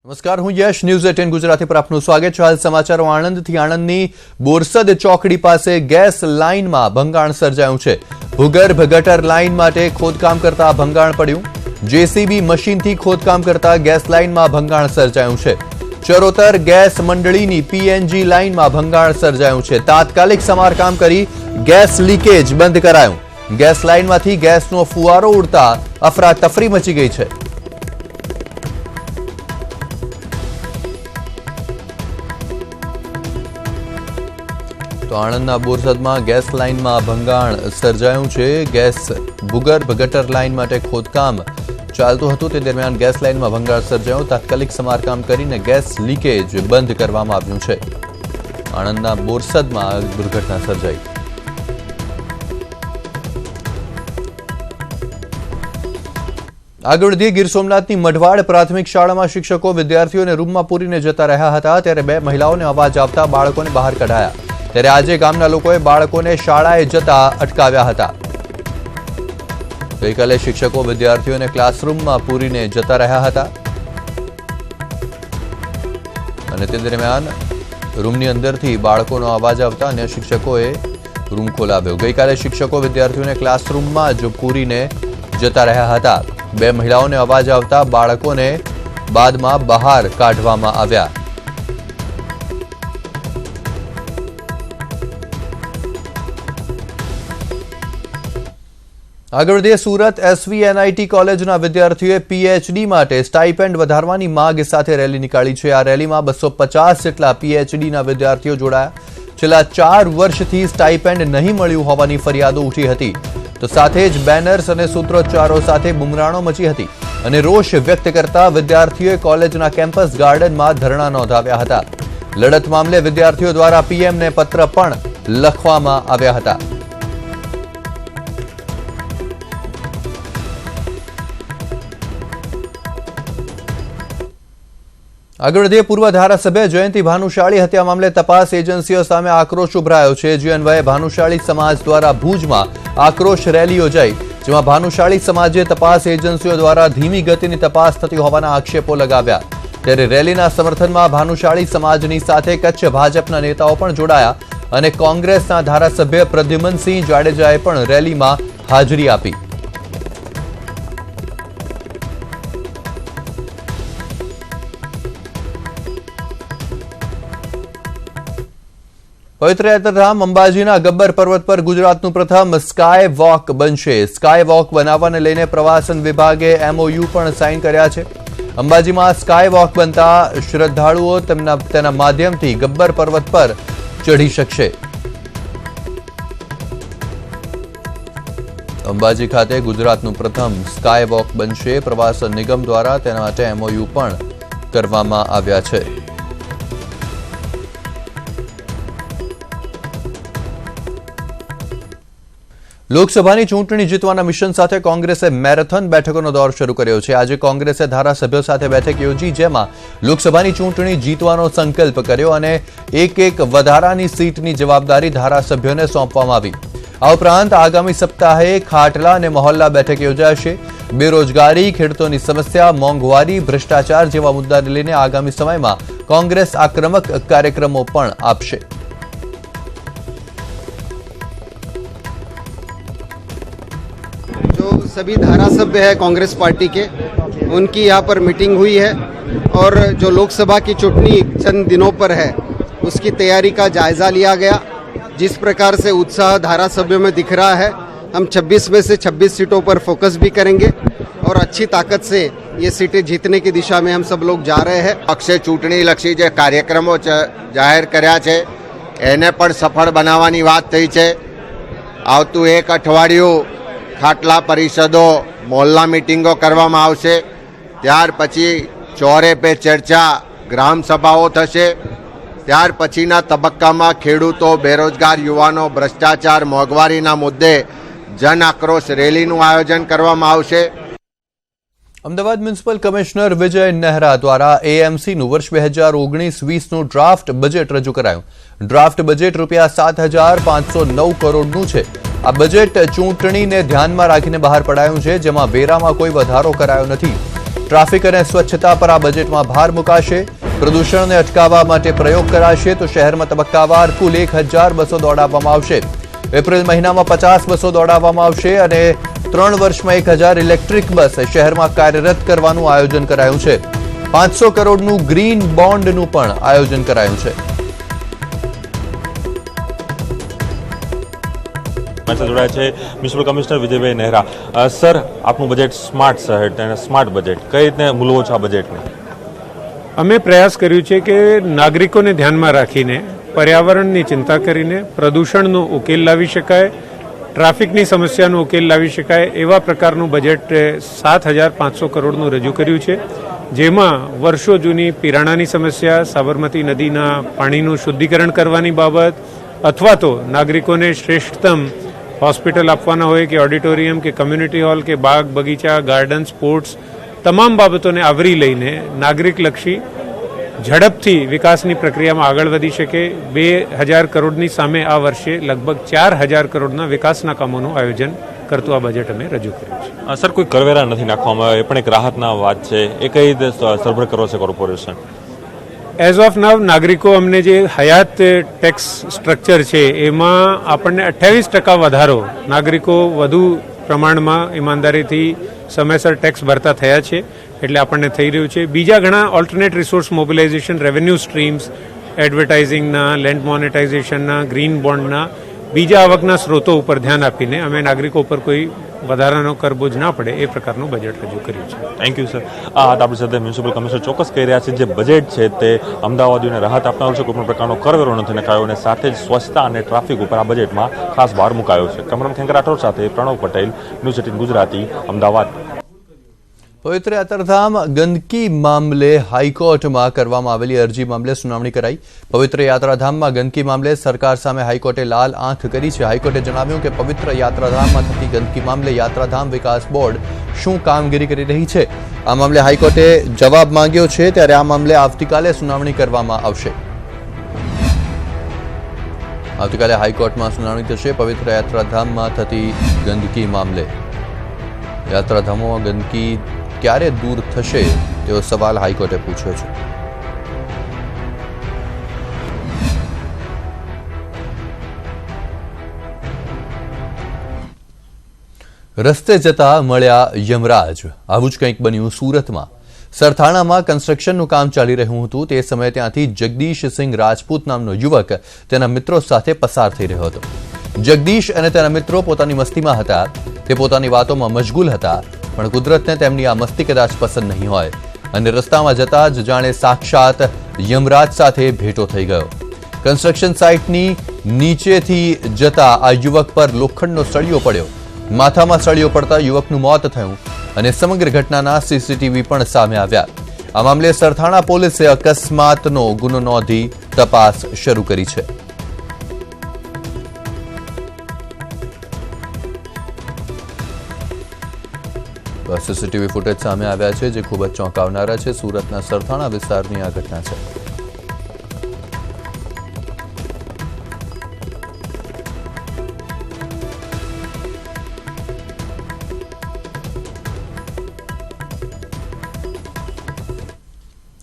નમસ્કાર, હું યશ ન્યૂઝ 18 ગુજરાતી પર આપનું સ્વાગત છે। હાલ સમાચારો આણંદથી। આણંદની બોરસદ ચોકડી પાસે ગેસ લાઇનમાં ભંગાણ સર્જાયું છે। ભૂગર્ભ ગટર લાઇન માટે ખોદકામ કરતા ભંગાણ પડ્યું। જેસીબી મશીનથી ખોદકામ કરતા ગેસ લાઇનમાં ભંગાણ સર્જાયું છે। ચરોતર ગેસ મંડળીની પીએનજી લાઇનમાં ભંગાણ સર્જાયું છે। તાત્કાલિક સમારકામ કરી ગેસ લીકેજ બંધ કરાયું। ગેસ લાઇનમાંથી ગેસનો ફુવારો ઉડતા અફરાતફરી મચી ગઈ છે। તો આણંદના બોરસદમાં ગેસ લાઇનમાં ભંગાણ સર્જાયું છે। ગેસ ભૂગર્ભ ગટર લાઇન માટે ખોદકામ ચાલતું હતું તે દરમિયાન ગેસ લાઇનમાં ભંગાણ સર્જાયું। તાત્કાલિક સમારકામ કરીને ગેસ લીકેજ બંધ કરવામાં આવ્યું છે। આણંદના બોરસદમાં દુર્ઘટના સર્જાઈ। આગળ વધીએ, ગીર સોમનાથની મઢવાડ પ્રાથમિક શાળામાં શિક્ષકો વિદ્યાર્થીઓને રૂમમાં પૂરીને જતા રહ્યા હતા ત્યારે બે મહિલાઓને અવાજ આવતા બાળકોને બહાર કઢાયા। ત્યારે આજે ગામના લોકોએ બાળકોને શાળાએ જતા અટકાવ્યા હતા। ગઈકાલે શિક્ષકો વિદ્યાર્થીઓને ક્લાસરૂમમાં પૂરીને જતા રહ્યા હતા અને તે દરમિયાન રૂમની અંદરથી બાળકોનો અવાજ આવતા અન્ય શિક્ષકોએ રૂમ ખોલાવ્યો। ગઈકાલે શિક્ષકો વિદ્યાર્થીઓને ક્લાસરૂમમાં જ પૂરીને જતા રહ્યા હતા। બે મહિલાઓને અવાજ આવતા બાળકોને બાદમાં બહાર કાઢવામાં આવ્યા। આગળ વધીએ, સુરત એસવીએનઆઈટી કોલેજના વિદ્યાર્થીઓએ પીએચડી માટે સ્ટાઇપેન્ડ વધારવાની માંગ સાથે રેલી નીકાળી છે। આ રેલીમાં 250 જેટલા પીએચડીના વિદ્યાર્થીઓ જોડાયા। છેલ્લા 4 વર્ષથી સ્ટાઇપેન્ડ નહીં મળ્યું હોવાની ફરિયાદો ઉઠી હતી તો સાથે જ બેનર્સ અને સૂત્રોચ્ચારો સાથે બુમરાણો મચી હતી અને રોષ વ્યક્ત કરતા વિદ્યાર્થીઓએ કોલેજના કેમ્પસ ગાર્ડનમાં ધરણા નોંધાવ્યા હતા। લડત મામલે વિદ્યાર્થીઓ દ્વારા પીએમને પત્ર પણ લખવામાં આવ્યા હતા। આગળ વધીએ, પૂર્વ ધારાસભ્ય જયંતિ ભાનુશાળી હત્યા મામલે તપાસ એજન્સીઓ સામે આક્રોશ ઉભરાયો છે। જે અન્વયે ભાનુશાળી સમાજ દ્વારા ભુજમાં આક્રોશ રેલી યોજાઈ, જેમાં ભાનુશાળી સમાજે તપાસ એજન્સીઓ દ્વારા ધીમી ગતિની તપાસ થતી હોવાના આક્ષેપો લગાવ્યા। ત્યારે રેલીના સમર્થનમાં ભાનુશાળી સમાજની સાથે કચ્છ ભાજપના નેતાઓ પણ જોડાયા અને કોંગ્રેસના ધારાસભ્ય પ્રદ્યુમનસિંહ જાડેજાએ પણ રેલીમાં હાજરી આપી। પવિત્ર યાત્રાધામ અંબાજીના ગબ્બર પર્વત પર ગુજરાતનું પ્રથમ સ્કાય વોક બનશે। સ્કાય વોક બનાવવાને લઈને પ્રવાસન વિભાગે એમઓયુ પણ સાઇન કર્યા છે। અંબાજીમાં સ્કાય વોક બનતા શ્રદ્ધાળુઓ તેના માધ્યમથી ગબ્બર પર્વત પર ચઢી શકશે। અંબાજી ખાતે ગુજરાતનું પ્રથમ સ્કાય વોક બનશે। પ્રવાસન નિગમ દ્વારા તેના માટે એમઓયુ પણ કરવામાં આવ્યા છે। લોકસભાની ચૂંટણી જીતવાના મિશન સાથે કોંગ્રેસે મેરેથોન બેઠકોનો દોર શરૂ કર્યો છે। આજે કોંગ્રેસે ધારાસભ્યો સાથે બેઠક યોજી, જેમાં લોકસભાની ચૂંટણી જીતવાનો સંકલ્પ કર્યો અને એક વધારાની સીટની જવાબદારી ધારાસભ્યોને સોંપવામાં આવી। આ ઉપરાંત આગામી સપ્તાહે ખાટલા અને મહોલ્લા બેઠક યોજાશે। બેરોજગારી, ખેડૂતોની સમસ્યા, મોંઘવારી, ભ્રષ્ટાચાર જેવા મુદ્દાને લઈને આગામી સમયમાં કોંગ્રેસ આક્રમક કાર્યક્રમો પણ આપશે। जो सभी धारासभ्य है कांग्रेस पार्टी के, उनकी यहाँ पर मीटिंग हुई है और जो लोकसभा की चुनाव चंद दिनों पर है उसकी तैयारी का जायजा लिया गया। जिस प्रकार से उत्साह धारासभ्यों में दिख रहा है, हम 26 में से 26 सीटों पर फोकस भी करेंगे और अच्छी ताकत से ये सीटें जीतने की दिशा में हम सब लोग जा रहे हैं। पक्षे चूंटणी लक्षी जे कार्यक्रमो जाहिर कर्या छे एने पण सफल बनाववानी वात थई छे। आवतुं एक अठवाडियुं खाटला परिषदों, मोहल्ला मीटिंगों करवामां आवशे। त्यार पछी चौरे पे चर्चा, ग्राम सभाओं थशे। त्यार पछीना तबक्कामां खेडूतो, बेरोजगार युवानो, भ्रष्टाचार, मोंघवारीना मुद्दे जन आक्रोश रेलीनुं आयोजन करवामां आवशे। અમદાવાદ મ્યુનિસિપલ કમિશનર વિજય નેહરા દ્વારા એએમસીનું વર્ષ 2019-20નું ડ્રાફ્ટ બજેટ રજૂ કરાયું। ડ્રાફ્ટ બજેટ રૂપિયા 7,509 કરોડનું છે। આ બજેટ ચૂંટણીને ધ્યાનમાં રાખીને બહાર પડાયું છે, જેમાં વેરામાં કોઈ વધારો કરાયો નથી। ટ્રાફિક અને સ્વચ્છતા પર આ બજેટમાં ભાર મુકાશે. પ્રદૂષણને અટકાવવા માટે પ્રયોગ કરાશે તો શહેરમાં તબક્કાવાર કુલ 1,000 બસો દોડાવવામાં આવશે. એપ્રિલ મહિનામાં 50 બસો દોડાવવામાં આવશે અને 3 વર્ષમાં 1,000 ઇલેક્ટ્રિક બસ શહેરમાં કાર્યરત કરવાનું આયોજન કરાયું છે. 500 કરોડનું ગ્રીન બોન્ડનું પણ આયોજન કરાયું છે. જોડાયા છે municipal commissioner Vijaybhai Nehra. Sir, આપનું બજેટ સ્માર્ટ શહેર અને સ્માર્ટ બજેટ કઈ રીતે મૂલવો છે આ બજેટને? અમે પ્રયાસ કર્યું છે કે નાગરિકોને ધ્યાનમાં રાખીને પર્યાવરણની ચિંતા કરીને પ્રદૂષણનો ઉકેલ લાવી શકાય, ટ્રાફિકની સમસ્યાનો ઉકેલ લાવી શકાય એવા પ્રકારનું બજેટ 7,500 કરોડનું રજૂ કર્યું છે. જેમાં વર્ષો જૂની પિરાણાની સમસ્યા, સાબરમતી નદીના પાણીનું શુદ્ધિકરણ કરવાની બાબત અથવા તો નાગરિકોને શ્રેષ્ઠતમ હોસ્પિટલ આપવાના હોય કે ઓડિટોરિયમ કે કમ્યુનિટી હોલ કે બાગ બગીચા, ગાર્ડન, સ્પોર્ટ્સ, તમામ બાબતોને આવરી લઈને નાગરિકલક્ષી ઝડપથી વિકાસની પ્રક્રિયામાં આગળ વધી શકે. 2,000 કરોડની સામે આ વર્ષે લગભગ 4,000 કરોડના વિકાસના કામોનું આયોજન કરતું આ બજેટ અમે રજૂ કર્યું છે. સર, કોઈ કરવેરા નથી નાખવામાં આવે, એ પણ એક રાહતના વાત છે. એ કઈ રીતે સરભર કરવો છે કોર્પોરેશન? એઝ ઓફ નાવ નાગરિકો અમને જે હયાત ટેક્સ સ્ટ્રક્ચર છે એમાં આપણને 28% વધારો, નાગરિકો વધુ પ્રમાણમાં ઈમાનદારીથી સમયસર ટેક્સ ભરતા થયા છે એટલે આપણને થઈ રહ્યું છે. બીજા ઘણા alternate resource mobilisation, revenue streams, એડવર્ટાઇઝિંગના, લેન્ડ મોનેટાઇઝેશનના, ગ્રીન બોન્ડના, બીજા આવકના સ્ત્રોતો ઉપર ધ્યાન આપીને અમે નાગરિકો ઉપર કોઈ વધારાનો કરબોજ ના પડે એ પ્રકારનું બજેટ રજૂ કર્યું છે. Thank you sir. આ આપણી સાથે મ્યુનિસિપલ કમિશનર ચોક્કસ કહી રહ્યા છે જે બજેટ છે તે અમદાવાદીઓને રાહત આપનારું છે, કોઈ પણ પ્રકારનો કરવેરો નથી નખાયો અને સાથે જ સ્વચ્છતા અને ટ્રાફિક ઉપર આ બજેટમાં ખાસ ભાર મુકાયો છે. કેમેરામેન ખેંકર રાઠોડ સાથે પ્રણવ પટેલ, ન્યૂઝ 18 ગુજરાતી, અમદાવાદ. પવિત્ર યાત્રાધામ ગંદકી મામલે હાઈકોર્ટમાં કરવામાં આવેલી અરજી મામલે સુનાવણી કરાઈ. પવિત્ર યાત્રાધામમાં ગંદકી મામલે સરકાર સામે હાઈકોર્ટે લાલ આંખ કરી છે. હાઈકોર્ટે જણાવ્યું કે પવિત્ર યાત્રાધામમાં થતી ગંદકી મામલે યાત્રાધામ વિકાસ બોર્ડ શું કામગીરી કરી રહી છે. આ મામલે હાઈકોર્ટે જવાબ માંગ્યો છે ત્યારે આ મામલે આવતીકાલે સુનાવણી કરવામાં આવશે. આવતીકાલે હાઈકોર્ટમાં સુનાવણી થશે પવિત્ર યાત્રાધામમાં થતી ગંદકી મામલે. યાત્રાધામોમાં ગંદકી ક્યારે દૂર થશે તેવો સવાલ હાઈકોર્ટે પૂછ્યો છે. રસ્તે જતા મળ્યા યમરાજ. આવું જ કંઈક બન્યું સુરતમાં. સરથાણામાં કન્સ્ટ્રક્શનનું કામ ચાલી રહ્યું હતું તે સમયે ત્યાંથી જગદીશસિંહ રાજપૂત નામનો યુવક તેના મિત્રો સાથે પસાર થઈ રહ્યો હતો. જગદીશ અને તેના મિત્રો પોતાની મસ્તીમાં હતા. તે પોતાની વાતોમાં મશગુલ હતા પણ કુદરતને તેમની આ મસ્તી કદાચ પસંદ નહીં હોય અને રસ્તામાં જતા જ જાણે સાક્ષાત યમરાજ સાથે ભેટો થઈ ગયો. કન્સ્ટ્રક્શન સાઇટની નીચેથી જતા આ યુવક પર લોખંડનો સળિયો પડ્યો. માથામાં સળિયો પડતા યુવકનું મોત થયું અને સમગ્ર ઘટનાના સીસીટીવી પણ સામે આવ્યા. આ મામલે સરથાણા પોલીસે અકસ્માતનો ગુનો નોંધી તપાસ શરૂ કરી છે. સીસીટીવી ફૂટેજ સામે આવ્યા છે જે ખૂબ જ ચોંકાવનારા છે. સુરતના સરથાણા વિસ્તારની આ ઘટના છે.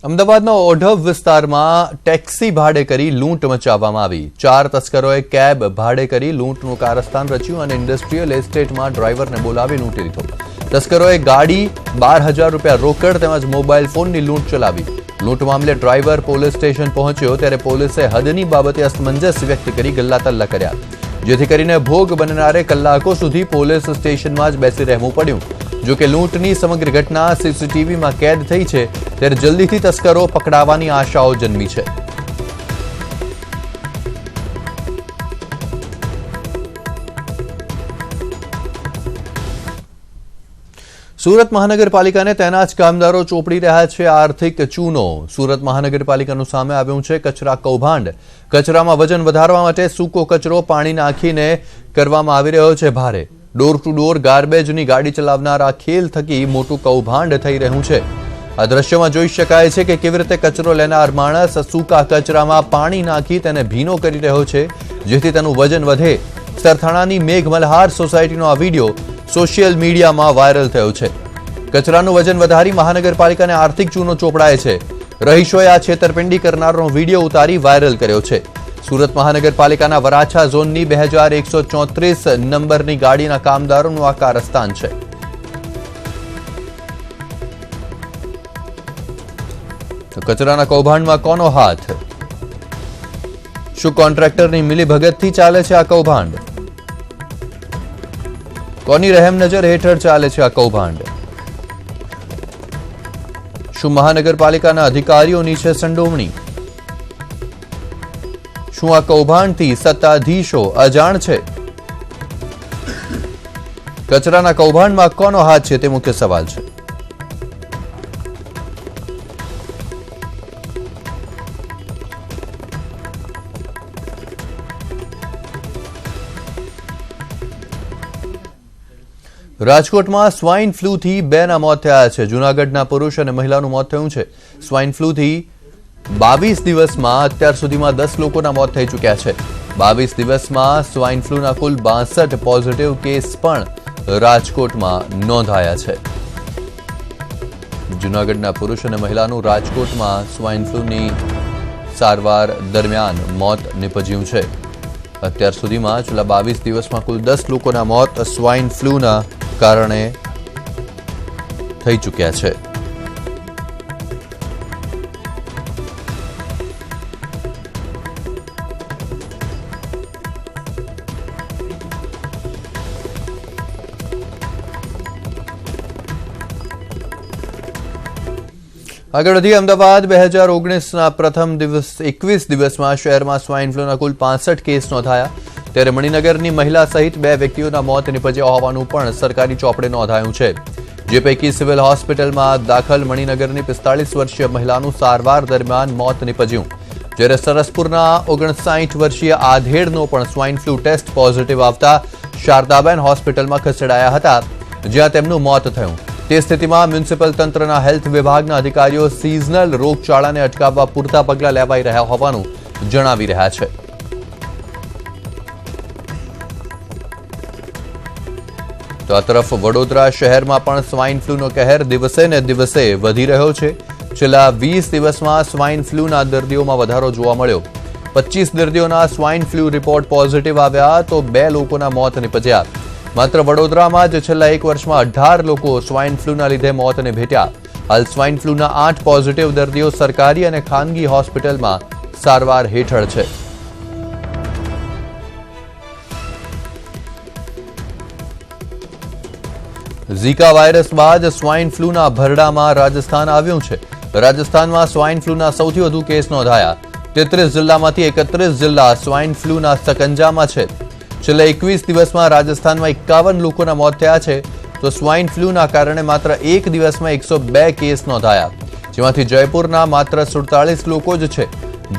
અમદાવાદના ઓઢવ વિસ્તારમાં ટેક્સી ભાડે કરી લૂંટ મચાવવામાં આવી. 4 તસ્કરોએ કેબ ભાડે કરી લૂંટનું કારસ્તાન રચ્યું અને ઇન્ડસ્ટ્રીયલ એસ્ટેટમાં ડ્રાઈવરને બોલાવી લૂંટી લીધો. તસ્કરોએ ગાડી, 12,000 રૂપિયા રોકડ તેમજ મોબાઈલ ફોનની લૂંટ ચલાવી. લૂંટ મામલે ડ્રાઈવર પોલીસ સ્ટેશન પહોંચ્યો ત્યારે પોલીસે હદની બાબતે અસમંજસ વ્યક્ત કરી ગલ્લાતલ્લા કર્યા, જેથી કરીને ભોગ બનનારે કલાકો સુધી પોલીસ સ્ટેશનમાં જ બેસી રહેવું પડ્યું. જો કે લૂંટની સમગ્ર ઘટના સીસીટીવીમાં કેદ થઈ છે ત્યારે જલ્દીથી તસ્કરો પકડાવાની આશાઓ જન્મી છે. સુરત મહાનગરપાલિકાને તેના જ કામદારો ચોપડી રહ્યા છે આર્થિક ચૂનો. સુરત મહાનગરપાલિકાનું સામે આવ્યું છે કચરા કૌભાંડ. કચરામાં વજન વધારવા માટે સૂકો કચરો પાણી નાખીને કરવામાં આવી રહ્યો છે ભારે. ડોર ટુ ડોર ગાર્બેજની ગાડી ચલાવનારા ખેલ થકી મોટું કૌભાંડ થઈ રહ્યું છે. આ દ્રશ્યમાં જોઈ શકાય છે કે કેવી રીતે કચરો લેનાર માણસ સૂકા કચરામાં પાણી નાખી તેને ભીનો કરી રહ્યો છે જેથી તેનું વજન વધે. સરથાણાની મેઘ મલ્હાર સોસાયટીનો આ વિડીયો સોશિયલ મીડિયામાં વાયરલ થયો છે. કચરાનું વજન વધારી મહાનગરપાલિકાને આર્થિક ચૂનો ચોપડાય છે. રહીશોએ આ છેતરપિંડી કરનારનો વિડીયો ઉતારી વાયરલ કર્યો છે. સુરત મહાનગરપાલિકાના વરાછા ઝોનની 2134 નંબરની ગાડીના કામદારોનું આ કારસ્તાન છે. તો કચરાના કૌભાંડમાં કોનો હાથ? શું કોન્ટ્રાક્ટરની મિલીભગતથી ચાલે છે આ કૌભાંડ? કોની રહેમ નજર હેઠળ ચાલે છે આ કૌભાંડ? શું મહાનગરપાલિકાના અધિકારીઓની છે સંડોવણી? શું આ કૌભાંડથી સત્તાધીશો અજાણ છે? કચરાના કૌભાંડમાં કોનો હાથ છે તે મુખ્ય સવાલ છે. રાજકોટમાં સ્વાઇન ફ્લૂથી 2 ના મોત થયા છે. જૂનાગઢના પુરુષ અને મહિલાનું મોત થયું છે. સ્વાઇન ફ્લૂથી 22 દિવસમાં અત્યાર સુધીમાં 10 લોકોના મોત થઈ ચૂક્યા છે. 22 દિવસમાં સ્વાઇન ફ્લૂના કુલ 62 પોઝિટિવ કેસ પણ રાજકોટમાં નોંધાયા છે. જૂનાગઢના પુરુષ અને મહિલાનું રાજકોટમાં સ્વાઇન ફ્લૂની સારવાર દરમિયાન મોત નિપજ્યું છે. અત્યાર સુધીમાં છેલ્લા 22 દિવસમાં કુલ 10 લોકોના મોત સ્વાઇન ફ્લૂના કારણે થઈ ચૂક્યા છે. આગળ વધી અમદાવાદ 2019ના પ્રથમ દિવસ 21 દિવસમાં શહેરમાં સ્વાઇન ફ્લૂના કુલ 65 કેસ નોંધાયા. ત્યારે મણિનગરની મહિલા સહિત 2 વ્યક્તિઓના મોત નિપજ્યા હોવાનું પણ સરકારી ચોપડે નોંધાયું છે. જે પૈકી સિવિલ હોસ્પિટલમાં દાખલ મણિનગરની 45 વર્ષીય મહિલાનું સારવાર દરમિયાન મોત નિપજ્યું. જ્યારે સરસપુરના 59 વર્ષીય આધેડનો પણ સ્વાઇન ફ્લૂ ટેસ્ટ પોઝિટિવ આવતા શારદાબેન હોસ્પિટલમાં ખસેડાયા હતા, જ્યાં તેમનું મોત થયું. તે સ્થિતિમાં મ્યુનિસિપલ તંત્રના હેલ્થ વિભાગના અધિકારીઓ સિઝનલ રોગચાળાને અટકાવવા પૂરતા પગલાં લેવાઈ રહ્યા હોવાનું જણાવી રહ્યા છે. તો આ તરફ વડોદરા શહેરમાં પણ સ્વાઇન ફ્લૂનો કહેર દિવસે ને દિવસે વધી રહ્યો છે. છેલ્લા 20 દિવસમાં સ્વાઇન ફ્લૂના દર્દીઓમાં વધારો જોવા મળ્યો. 25 દર્દીઓના સ્વાઇન ફ્લૂ રિપોર્ટ પોઝિટિવ આવ્યા તો 2 લોકોના મોત નિપજ્યા. માત્ર વડોદરામાં જ છેલ્લા 1 વર્ષમાં 18 લોકો સ્વાઇન ફ્લૂના લીધે મોતને ભેટ્યા. હાલ સ્વાઇન ફ્લૂના 8 પોઝિટિવ દર્દીઓ સરકારી અને ખાનગી હોસ્પિટલમાં સારવાર હેઠળ છે. ઝીકા વાયરસ બાદ સ્વાઇન ફ્લૂના ભરડામાં રાજસ્થાન આવ્યું છે. રાજસ્થાનમાં સ્વાઇન ફ્લૂના સૌથી વધુ કેસ નોંધાયા. 33 જિલ્લામાંથી 31 જિલ્લા સ્વાઇન ફ્લૂના સકંજામાં છે. છેલ્લા 21 દિવસમાં રાજસ્થાનમાં 51 લોકોના મોત થયા છે. તો સ્વાઇન ફ્લૂના કારણે માત્ર એક દિવસમાં 102 કેસ નોંધાયા, જેમાંથી જયપુરના માત્ર 47 લોકો જ છે.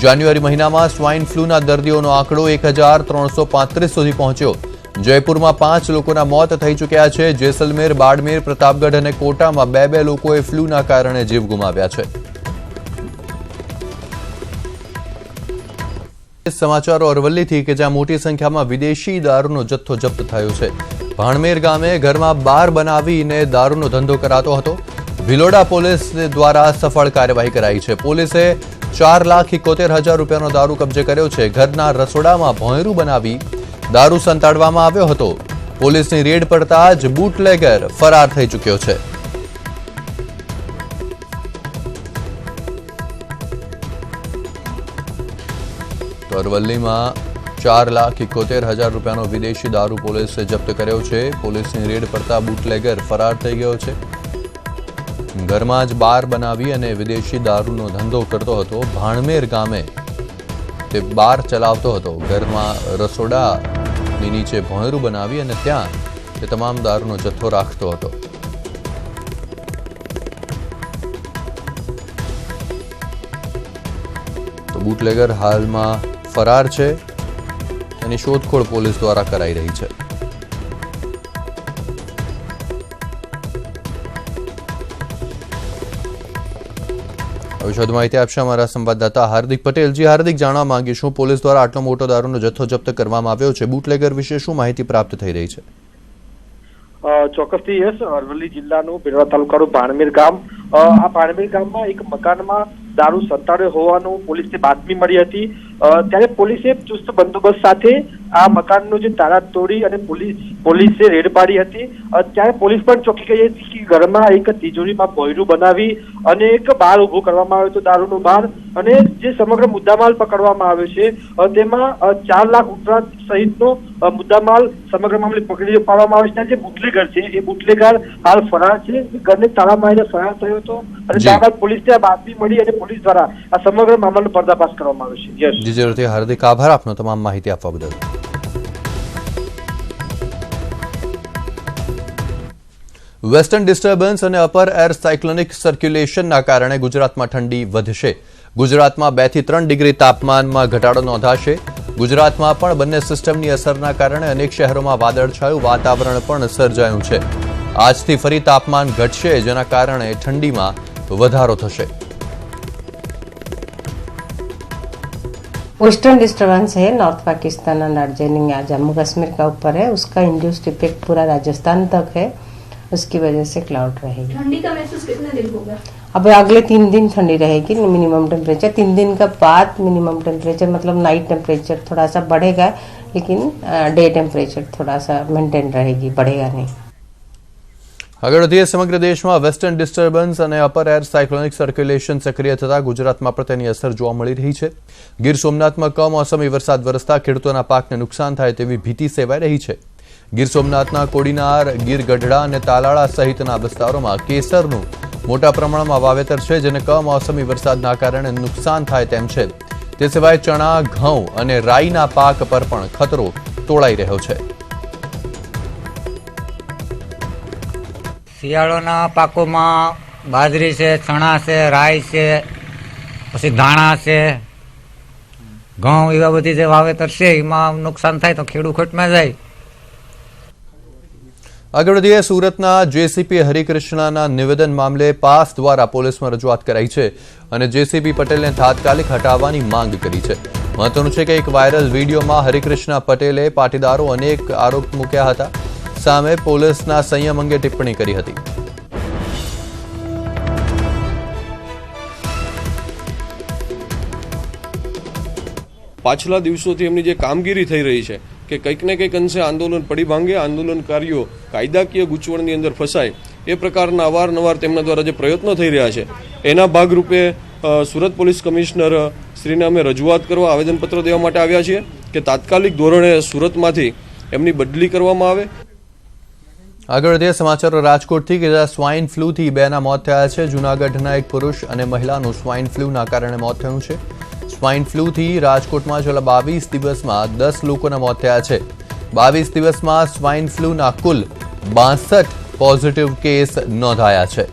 જાન્યુઆરી મહિનામાં સ્વાઇન ફ્લૂના દર્દીઓનો આંકડો 1335 સુધી પહોંચ્યો. જયપુરમાં 5 લોકોના મોત થઈ ચૂક્યા છે. જેસલમેર, બાડમેર, પ્રતાપગઢ અને કોટામાં 2 લોકોએ ફ્લૂના કારણે જીવ ગુમાવ્યા છે. સમાચારો અરવલ્લીથી કે જ્યાં મોટી સંખ્યામાં વિદેશી દારૂનો જથ્થો જપ્ત થયો છે. ભાણમેર ગામે ઘરમાં બાર બનાવીને દારૂનો ધંધો કરાતો હતો. ભિલોડા પોલીસ દ્વારા સફળ કાર્યવાહી કરાઈ છે. પોલીસે 4,71,000 રૂપિયાનો દારૂ કબજે કર્યો છે. ઘરના રસોડામાં ભોંયરું બનાવી દારૂ સંતાડવામાં આવ્યો હતો. પોલીસની રેડ પડતા જ બુટલેગર ફરાર થઈ ચૂક્યો છે. તો અરવલ્લીમાં 4,71,000 રૂપિયાનો વિદેશી દારૂ પોલીસે જપ્ત કર્યો છે. પોલીસની રેડ પડતા બુટલેગર ફરાર થઈ ગયો છે. ઘરમાં જ બાર બનાવી અને વિદેશી દારૂનો ધંધો કરતો હતો. ભાણમેર ગામે તે બાર ચલાવતો હતો. ઘરમાં રસોડાની નીચે ભોંયરું બનાવી અને ત્યાં તે તમામ દારૂનો જથ્થો રાખતો હતો. તો બુટલેગર હાલમાં ફરાર છે. તેની શોધખોળ પોલીસ દ્વારા કરાઈ રહી છે. વધુ માહિતી આપશે અમારા સંવાદદાતા હાર્દિક પટેલ. જી હાર્દિક, જાણવા માંગીશું પોલીસ દ્વારા આટલો મોટો દારૂનો જથ્થો જપ્ત કરવામાં આવ્યો છે. બુટલેગર વિશે શું માહિતી પ્રાપ્ત થઈ રહી છે? ચોક્કસથી યસ, અરવલ્લી જિલ્લાનું બેરવા તાલુકાનું ભાણમેર ગામ, આ ભાણમેર ગામમાં એક મકાનમાં દારૂ સંતાડ્યો હોવાનું પોલીસને બાતમી મળી હતી. ત્યારે પોલીસે ચુસ્ત બંદોબસ્ત સાથે આ મકાનનું જે તાળા તોડી અને પોલીસે રેડ પાડી હતી. ત્યારે પોલીસ પણ ચોકી ગઈ હતી કે ઘરમાં એક તિજોરીમાં ભોંયરું બનાવી અને એક બાર ઉભો કરવામાં આવ્યો હતો દારૂનો બાર, અને જે સમગ્ર મુદ્દામાલ પકડવામાં આવ્યો છે તેમાં 4 લાખ ઉપરાંત સહિતનો મુદ્દામાલ સમગ્ર મામલે પકડી પાડવામાં આવ્યો છે. જે બુટલેગર છે એ બુટલેગર હાલ ફરાર છે, ઘરને તાળા મારીને ફરાર થયો હતો અને ત્યારબાદ પોલીસને આ બાતમી મળી અને પોલીસ દ્વારા આ સમગ્ર મામલાનો પર્દાફાશ કરવામાં આવ્યો છે. યસ જી જરૂરથી, હાર્દિક આભાર આપનો તમામ માહિતી આપવા બદલ. વેસ્ટર્ન ડિસ્ટર્બન્સ અને અપર એર સાયક્લોનિક સર્ક્યુલેશનના કારણે ગુજરાતમાં ઠંડી વધશે. ગુજરાતમાં 2 થી 3 ડિગ્રી તાપમાનમાં ઘટાડો નોંધાશે. ગુજરાતમાં પણ બંને સિસ્ટમની અસરના કારણે અનેક શહેરોમાં વાદળછાયું વાતાવરણ પણ સર્જાયું છે. આજથી ફરી તાપમાન ઘટશે, જેના કારણે ઠંડીમાં વધારો થશે. वेस्टर्न डिस्टर्बेंस है, नॉर्थ पाकिस्तान और दार्जिलिंग या जम्मू कश्मीर का ऊपर है, उसका इंड्यूस्ड इफेक्ट पूरा राजस्थान तक है, उसकी वजह से क्लाउड रहेगी. ठंडी का महसूस कितने दिन होगा? अब अगले 3 दिन ठंडी रहेगी. मिनिमम टेम्परेचर 3 दिन का बाद मिनिमम टेम्परेचर मतलब नाइट टेम्परेचर थोड़ा सा बढ़ेगा, लेकिन डे टेम्परेचर थोड़ा सा मेंटेन रहेगी, बढ़ेगा नहीं. આગળ વધીએ. સમગ્ર દેશમાં વેસ્ટર્ન ડિસ્ટર્બન્સ અને અપર એર સાયક્લોનિક સર્ક્યુલેશન સક્રિય થતા ગુજરાતમાં પણ તેની અસર જોવા મળી રહી છે. ગીર સોમનાથમાં કમોસમી વરસાદ વરસતા ખેડૂતોના પાકને નુકસાન થાય તેવી ભીતિ સેવાઈ રહી છે. ગીર સોમનાથના કોડીનાર, ગીર ગઢડા અને તાલાળા સહિતના વિસ્તારોમાં કેસરનું મોટા પ્રમાણમાં વાવેતર છે, જેને કમોસમી વરસાદના કારણે નુકસાન થાય તેમ છે. તે સિવાય ચણા, ઘઉં અને રાઈના પાક પર પણ ખતરો તોળાઈ રહ્યો છે. શિયાળોના પાકોમાં બાજરી છે, ચણા છે, રાઈ છે, પછી ધાણા છે, ઘઉં, એવા બધી જે વાવેતર છે એમાં નુકસાન થાય તો ખેડૂત ખોટમાં જાય. આગળ વધીએ. સુરતના જેસીપી હરિકૃષ્ણના નિવેદન મામલે પાસ દ્વારા પોલીસમાં રજૂઆત કરાઈ છે અને જેસીપી પટેલને તાત્કાલિક હટાવવાની માંગ કરી છે. મહત્વનું છે કે એક વાયરલ વિડીયોમાં હરિકૃષ્ણ પટેલે પાટીદારો અનેક આરોપ મૂક્યા હતા સામે પોલીસના સંયમ અંગે ટિપ્પણી કરી હતી. પાછલા દિવસોથી એમની જે કામગીરી થઈ રહી છે કે કંઈક ને કંઈક અંશે આંદોલન પડી ભાંગે, આંદોલનકારીઓ કાયદાકીય ગૂંચવણની અંદર ફસાય, એ પ્રકારના અવારનવાર તેમના દ્વારા જે પ્રયત્નો થઈ રહ્યા છે એના ભાગરૂપે સુરત પોલીસ કમિશનર શ્રીને અમે રજૂઆત કરવા આવેદનપત્ર દેવા માટે આવ્યા છીએ કે તાત્કાલિક ધોરણે સુરતમાંથી એમની બદલી કરવામાં આવે. આગળ વધીએ. સમાચારો રાજકોટથી કે જ્યાં સ્વાઇન ફ્લૂથી 2ના મોત થયા છે. જૂનાગઢના એક પુરુષ અને મહિલાનું સ્વાઇન ફ્લૂના કારણે મોત થયું છે. સ્વાઇન ફ્લૂથી રાજકોટમાં છેલ્લા 22 દિવસમાં 10 લોકોના મોત થયા છે. 22 દિવસમાં સ્વાઇન ફ્લૂના કુલ 62 પોઝિટિવ કેસ નોંધાયા છે.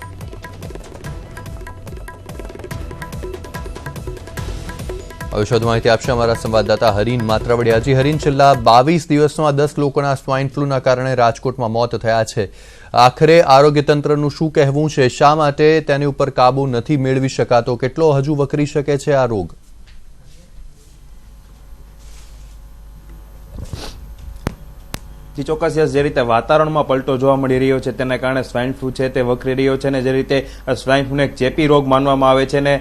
હવે વધુ માહિતી આપશે અમારા સંવાદદાતા હરીન માત્રાવડિયાજી. હરીન, છેલ્લા 22 દિવસમાં 10 લોકોના સ્વાઇન ફ્લૂના કારણે રાજકોટમાં મોત થયા છે. આખરે આરોગ્ય તંત્રનું શું કહેવું છે? શા માટે તેની ઉપર કાબુ નથી મેળવી શકાતો? કેટલો હજુ વકરી શકે છે આ રોગ? જે ચોક્કસ જે રીતે વાતાવરણમાં પલટો જોવા મળી રહ્યો છે તેના કારણે સ્વાઇન ફ્લૂ છે તે વકરી રહ્યો છે, અને જે રીતે સ્વાઇન ફ્લૂને એક ચેપી રોગ માનવામાં આવે છે ને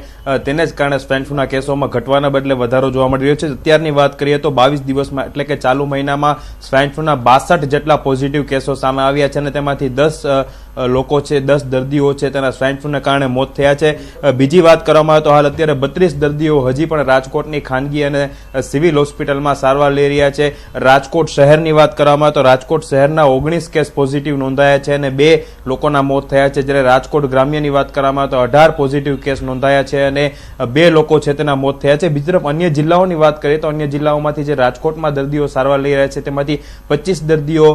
તેને જ કારણે સ્વાઇન ફ્લૂના કેસોમાં ઘટવાના બદલે વધારો જોવા મળી રહ્યો છે. અત્યારની વાત કરીએ તો 22 દિવસમાં એટલે કે ચાલુ મહિનામાં સ્વાઇન ફ્લૂના 62 જેટલા પોઝિટિવ કેસો સામે આવ્યા છે અને તેમાંથી 10 લોકો છે, 10 દર્દીઓ છે તેના સ્વાઇન ફ્લૂના કારણે મોત થયા છે. બીજી વાત કરવામાં આવે તો હાલ અત્યારે 32 દર્દીઓ હજી પણ રાજકોટની ખાનગી અને સિવિલ હોસ્પિટલમાં સારવાર લઈ રહ્યા છે. રાજકોટ શહેરની વાત કરવામાં આવે તો રાજકોટ શહેરના 19 કેસ પોઝિટિવ નોંધાયા છે અને 2 લોકોના મોત થયા છે, જ્યારે રાજકોટ ગ્રામ્યની વાત કરવામાં આવે તો 18 પોઝિટિવ કેસ નોંધાયા છે અને 2 લોકો છે તેના મોત થયા છે. બીજી તરફ અન્ય જિલ્લાઓની વાત કરીએ તો અન્ય જિલ્લાઓમાંથી જે રાજકોટમાં દર્દીઓ સારવાર લઈ રહ્યા છે તેમાંથી 25 દર્દીઓ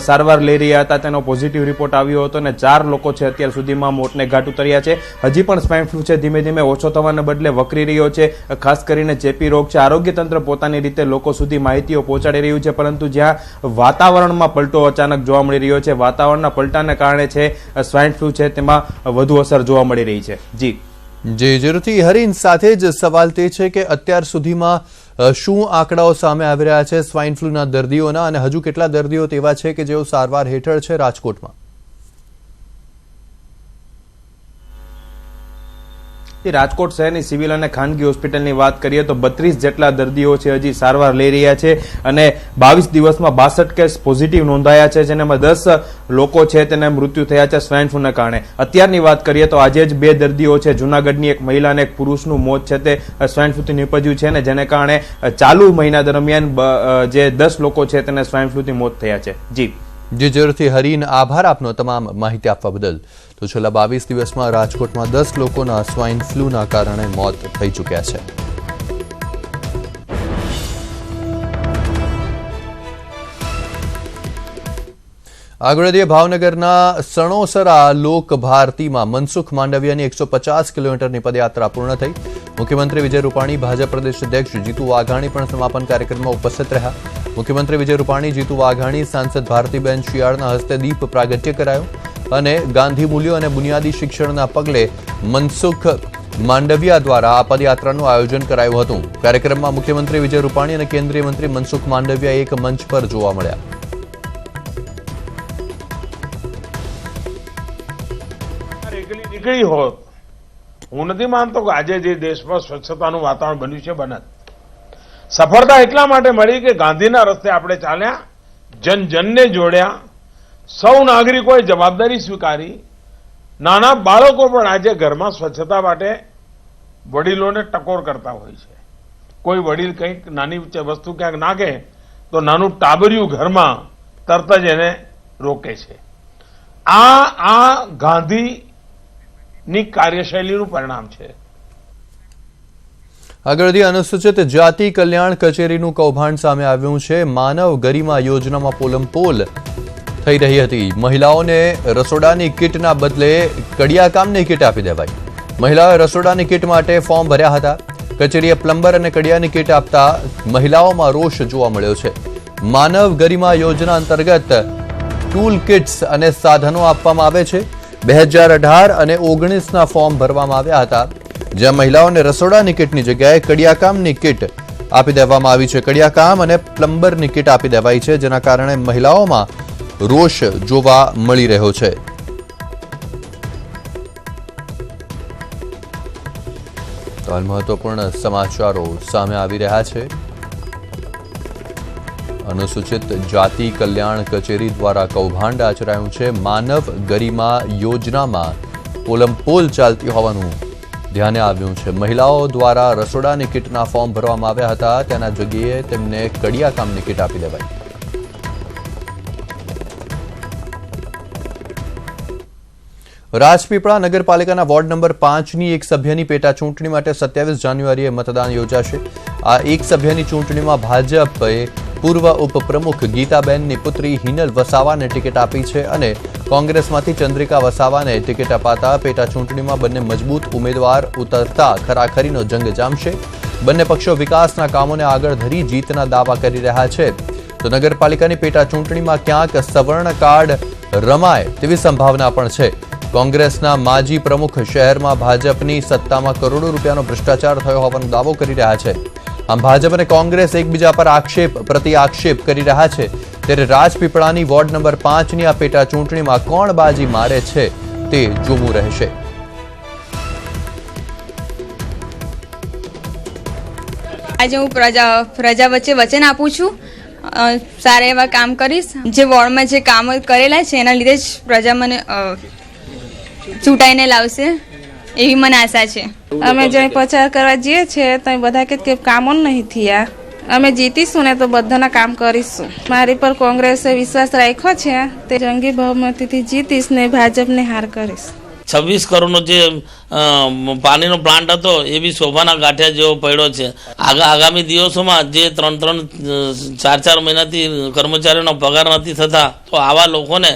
સારવાર લઈ રહ્યા હતા, તેનો પોઝિટિવ રિપોર્ટ આવ્યો હતો અને 4 લોકો છે અત્યાર સુધીમાં મોતને ઘાટ ઉતર્યા છે. હજી પણ સ્વાઇન ફ્લૂ છે ધીમે ધીમે ઓછો થવાને બદલે વકરી રહ્યો છે, ખાસ કરીને ચેપી રોગ છે. આરોગ્ય તંત્ર પોતાની રીતે લોકો સુધી માહિતીઓ પહોંચાડી રહ્યું છે, પરંતુ જ્યાં વાતાવરણમાં પલટો અચાનક જોવા મળી રહ્યો છે, વાતાવરણના પલટાને કારણે છે સ્વાઇન ફ્લૂ છે તેમાં વધુ અસર જોવા મળી રહી છે. જી જરૂરથી હરીન. સાથે જ સવાલ તે છે કે અત્યાર સુધીમાં શું આંકડાઓ સામે આવી રહ્યા છે સ્વાઇન ફ્લૂના દર્દીઓના, અને હજુ કેટલા દર્દીઓ તેવા છે કે જેઓ સારવાર હેઠળ છે રાજકોટમાં? રાજકોટ શહેરની સિવિલ અને ખાનગી હોસ્પિટલની વાત કરીએ તો 32 જેટલા દર્દીઓ છે હજી સારવાર લઈ રહ્યા છે અને 22 દિવસમાં 62 કેસ પોઝિટિવ નોંધાયા છે, જેનામાં 10 લોકો છે તેને મૃત્યુ થયા છે સ્વાઇન ફ્લૂના કારણે. અત્યારની વાત કરીએ તો આજે જ 2 દર્દીઓ છે, જૂનાગઢની એક મહિલા અને એક પુરુષનું મોત છે તે સ્વાઇન ફ્લૂથી નીપજ્યું છે અને જેને કારણે ચાલુ મહિના દરમિયાન જે 10 લોકો છે તેને સ્વાઇન ફ્લૂથી મોત થયા છે. જી જરૂરથી હરીન, આભાર આપનો તમામ માહિતી આપવા બદલ. તો છેલ્લા 22 દિવસમાં રાજકોટમાં 10 લોકોના સ્વાઇન ફ્લૂના કારણે મોત થઈ ચૂક્યા છે. આગળ વધીએ ભાવનગરના સણોસરા લોક ભારતીમાં મનસુખ માંડવિયાની 150 કિલોમીટરની પદયાત્રા પૂર્ણ થઈ. મુખ્યમંત્રી વિજય રૂપાણી, ભાજપ પ્રદેશ અધ્યક્ષ જીતુ વાઘાણી પણ સમાપન કાર્યક્રમમાં ઉપસ્થિત રહ્યા. મુખ્યમંત્રી વિજય રૂપાણી, જીતુ વાઘાણી, સાંસદ ભારતીબેન શિયાળના હસ્તે દીપ પ્રાગટ્ય કરાયો અને ગાંધી મૂલ્યો અને બુનિયાદી શિક્ષણના પગલે મનસુખ માંડવિયા દ્વારા આ પદયાત્રાનું આયોજન કરાયું હતું. કાર્યક્રમમાં મુખ્યમંત્રી વિજય રૂપાણી અને કેન્દ્રીય મંત્રી મનસુખ માંડવિયા એક મંચ પર જોવા મળ્યા. નીકળી હોત, હું નથી માનતો કે આજે જે દેશમાં સ્વચ્છતાનું વાતાવરણ બન્યું છે બનત. સફળતા એટલા માટે મળી કે ગાંધીના રસ્તે આપણે ચાલ્યા, જન જનને જોડ્યા, સૌ નાગરિકોએ જવાબદારી સ્વીકારી. નાના બાળકો પણ આજે ઘરમાં સ્વચ્છતા માટે વડીલોને ટકોર કરતા હોય છે. કોઈ વડીલ કંઈક નાની વસ્તુ ક્યાંક નાખે તો નાનું ટાબરિયું ઘરમાં તરત જ એને રોકે છે. આ ગાંધીની કાર્યશૈલીનું પરિણામ છે. આગળથી અનુસૂચિત જાતિ કલ્યાણ કચેરીનું કૌભાંડ સામે આવ્યું છે. માનવ ગરિમા યોજનામાં પોલમપોલ થઈ રહી હતી. મહિલાઓને રસોડાની કીટના બદલે કડિયાકામની કીટ આપી દેવાઈ. મહિલાઓએ રસોડાની કીટ માટે ફોર્મ ભર્યા હતા. કચેરીએ પ્લમ્બર અને કડિયાની કીટ આપતા મહિલાઓમાં રોષ જોવા મળ્યો છે. માનવ ગરિમા યોજના અંતર્ગત ટૂલ કિટ્સ અને સાધનો આપવામાં આવે છે. 2018 અને 19ના ફોર્મ ભરવામાં આવ્યા હતા, જ્યાં મહિલાઓને રસોડાની કીટની જગ્યાએ કડિયાકામની કીટ આપી દેવામાં આવી છે. કડિયાકામ અને પ્લમ્બરની કીટ આપી દેવાઈ છે, જેના કારણે મહિલાઓમાં રોષ જોવા મળી રહ્યો છે. તો હાલ મહત્વપૂર્ણ સમાચારો સામે આવી રહ્યા છે. અનુસૂચિત જાતિ કલ્યાણ કચેરી દ્વારા કૌભાંડ આચરાયું છે. માનવ ગરિમા યોજનામાં પોલમપોલ ચાલતી હોવાનું ધ્યાને આવ્યું છે. મહિલાઓ દ્વારા રસોડાની કીટના ફોર્મ ભરવામાં આવ્યા હતા, તેના જગ્યાએ તેમને કડિયાકામની કીટ આપી દેવાઈ. રાજપીપળા નગરપાલિકાના વોર્ડ નંબર 5ની એક સભ્યની પેટા ચૂંટણી માટે 27 જાન્યુઆરીએ મતદાન યોજાશે. આ એક સભ્યની ચૂંટણીમાં ભાજપે પૂર્વ ઉપપ્રમુખ ગીતાબેનની પુત્રી હિનલ વસાવાને ટિકિટ આપી છે અને કોંગ્રેસમાંથી ચંદ્રિકા વસાવાને ટિકિટ અપાતા પેટા ચૂંટણીમાં બંને મજબૂત ઉમેદવાર ઉતરતા ખરાખરીનો જંગ જામશે. બંને પક્ષો વિકાસના કામોને આગળ ધરી જીતના દાવા કરી રહ્યા છે. તો નગરપાલિકાની પેટા ચૂંટણીમાં ક્યાંક સવર્ણ કાર્ડ રમાય તેવી સંભાવના પણ છે. કોંગ્રેસના માજી પ્રમુખ શહેરમાં ભાજપની સત્તામાં કરોડો રૂપિયાનો ભ્રષ્ટાચાર થયો હોવાનો દાવો કરી રહ્યા છે. આમ ભાજપ અને કોંગ્રેસ એકબીજા પર આક્ષેપ પ્રતિ આક્ષેપ કરી રહ્યા છે. ત્યારે રાજપીપળાની વોર્ડ નંબર 5ની આ પેટા ચૂંટણીમાં કોણ બાજી મારે છે તે જોવું રહેશે. આજે હું પ્રજા વચ્ચે વચન આપું છું, સારા એવા કામ કરીશ. જે વોર્ડમાં જે કામો કરેલા છે એના લીધે જ પ્રજા મને ચૂંટાઈને લાવશે એવી મને આશા છે. અમે જ્યાં પ્રચાર કરવા જઈએ છીએ તો બધા કે કામો નહીં થયા. અમે જીતીશું ને તો બધાના કામ કરીશું. મારી પર કોંગ્રેસે વિશ્વાસ રાખ્યો છે, તે જંગી બહુમતીથી જીતીશ ને ભાજપને હાર કરીશ. 26 કરોડનો જે પાણીનો પ્લાન્ટ હતો એ બી શોભાના ગાંઠિયા જેવો પડ્યો છે. આગામી દિવસોમાં જે 3-4 મહિનાથી કર્મચારીઓનો પગાર નથી થતા, તો આવા લોકોને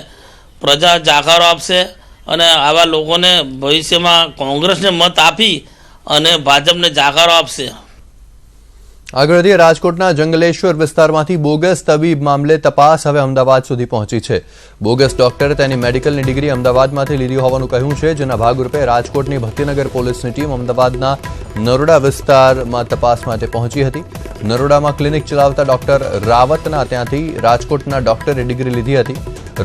પ્રજા જાકારો આપશે અને આવા લોકોને ભવિષ્યમાં કોંગ્રેસને મત આપી અને ભાજપને જાકારો આપશે. આગળ વધીએ રાજકોટના જંગલેશ્વર વિસ્તારમાંથી બોગસ તબીબ મામલે તપાસ હવે અમદાવાદ સુધી પહોંચી છે. બોગસ ડોક્ટરે તેની મેડિકલની ડિગ્રી અમદાવાદમાંથી લીધી હોવાનું કહ્યું છે, જેના ભાગરૂપે રાજકોટની ભક્તિનગર પોલીસની ટીમ અમદાવાદના નરોડા વિસ્તારમાં તપાસ માટે પહોંચી હતી. નરોડામાં ક્લિનિક ચલાવતા ડોક્ટર રાવતના ત્યાંથી રાજકોટના ડોક્ટરે ડિગ્રી લીધી હતી.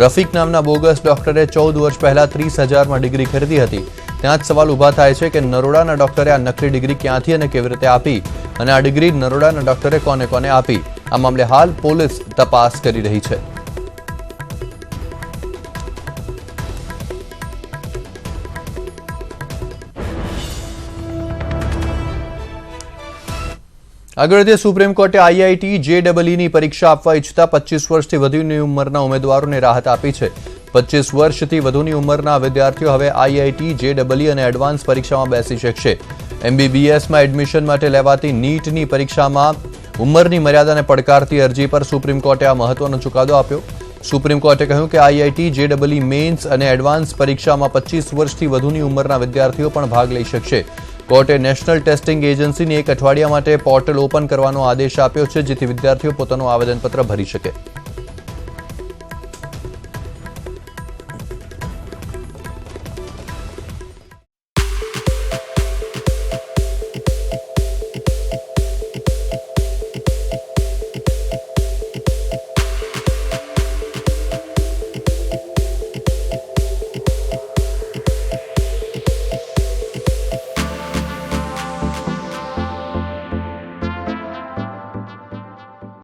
રફીક નામના બોગસ ડોક્ટરે 14 વર્ષ પહેલા 30,000માં ડિગ્રી ખરીદી હતી. ત્યાં જ સવાલ ઊભા થાય છે કે નરોડાના ડોક્ટરે આ નકલી ડિગ્રી ક્યાંથી અને કેવી રીતે આપી અને આ ડિગ્રી નરોડાના ડોક્ટરે કોને કોને આપી. આ મામલે હાલ પોલીસ તપાસ કરી રહી છે. આગળ વધીએ સુપ્રીમ કોર્ટે આઈઆઈટી JEE ની પરીક્ષા આપવા ઈચ્છતા 25 વર્ષથી વધુની ઉંમરના ઉમેદવારોને રાહત આપી છે. 25 વર્ષથી વધુની ઉંમરના વિદ્યાર્થીઓ હવે આઈઆઈટી JEE અને એડવાન્સ પરીક્ષામાં બેસી શકશે. MBBSમાં એડમિશન માટે લેવાતી નીટની પરીક્ષામાં ઉંમરની મર્યાદાને પડકારતી અરજી પર સુપ્રીમ કોર્ટે આ મહત્વનો ચુકાદો આપ્યો. સુપ્રીમ કોર્ટે કહ્યું કે આઈઆઈટી JEE મેન્સ અને એડવાન્સ પરીક્ષામાં 25 વર્ષથી વધુની ઉંમરના વિદ્યાર્થીઓ પણ ભાગ લઈ શકશે. કોર્ટે નેશનલ ટેસ્ટિંગ એજન્સીને 1 અઠવાડિયા માટે પોર્ટલ ઓપન કરવાનો આદેશ આપ્યો છે, જેથી વિદ્યાર્થીઓ પોતાનું આવેદનપત્ર ભરી શકે.